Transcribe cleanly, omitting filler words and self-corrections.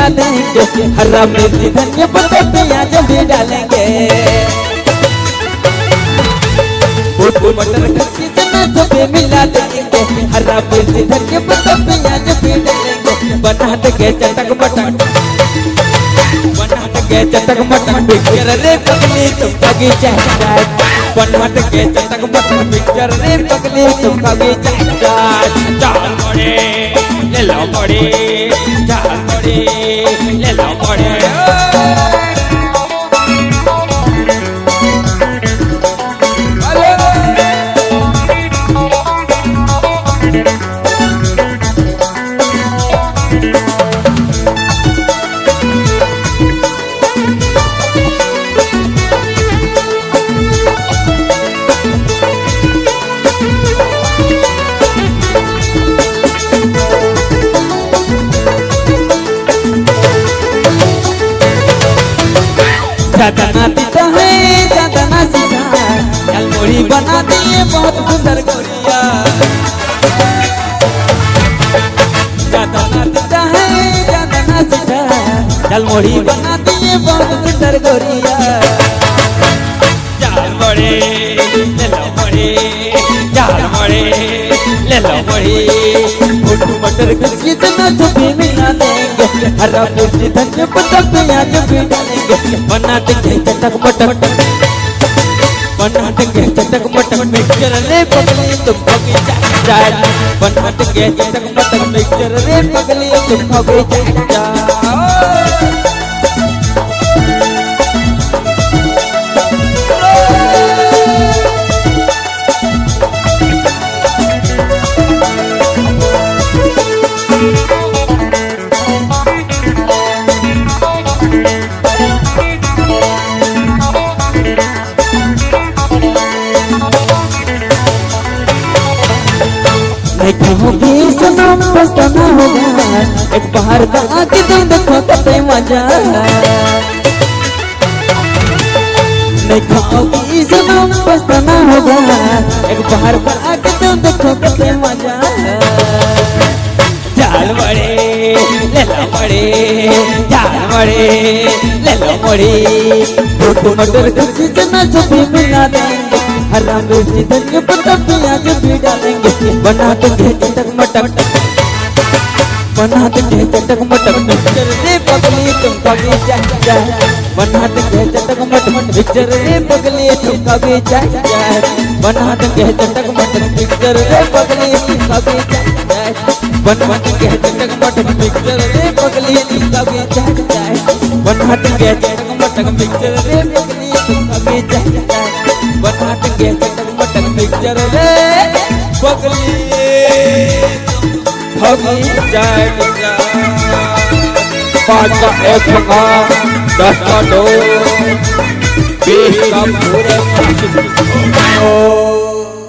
मिला देंगे, हरा मिर्ची धनिया पत्ता प्याज भी डालेंगे। मटर खस्सी चना सब मिला देंगे, हरा मिर्ची धनिया पत्ता प्याज भी डालेंगे। बना देंगे चटक मटक, बना देंगे चटक मटक मिक्सचर रे पगली तुम बगीचा चाट। बना देंगे चटक मटक मिक्सचर रे पगली तुम बगीचा चाट। चाल बड़े ले लो बड़े, चाल बड़े ले लो बड़े। ज्यादा ना पीता है ज्यादा ना सीधा, जलमोड़ी बना दिए बहुत सुंदर गोरिया। ज्यादा ना पीता है ज्यादा ना सीधा, जलमोड़ी बना दिए बहुत सुंदर गोरिया। चाल बड़े ले लो बड़े, चाल बड़े ले लो बड़े। मटर खस्सी चना सब मिला देंगे, हरा मिर्ची धनिया पत्ता प्याज भी डालेंगे। बना देंगे चटक मटक, बना देंगे चटक मटक मिक्सचर रे पगली तुम बगीचा चाट। बना देंगे चटक मटक मिक्सचर रे पगली तुम बगीचा चाट। देखोगे सनम पछताना होगा, एक बाहर का आके तुम देखो कितने मजा। देखोगे सनम पछताना होगा, एक बाहर का आके तुम देखो कितने मजा। चाल बड़े ले लो बड़े, चाल बड़े ले लो बड़े। मटर खस्सी चना सब मिला देंगे, हरा मिर्ची धनिया पत्ता प्याज भी डालेंगे। बना देंगे चटक मटक, बना देंगे चटक मटक मिक्सचर रे पगली तुम बगीचा चाट। बना देंगे चटक मटक मिक्सचर रे पगली तुम बगीचा चाट। बना देंगे चटक मटक मिक्सचर रे पगली तुम बगीचा चाट। बना देंगे चटक मटक मिक्सचर रे पगली तुम बगीचा चाट। बना देंगे चटक मटक मिक्सचर रे पगली तुम बगीचा चाट। बना देंगे चटक मटक मिक्सचर रे पगली बगीचा चाट। 5 का 1 मंगा, 10 का 2, 20 का पूरे।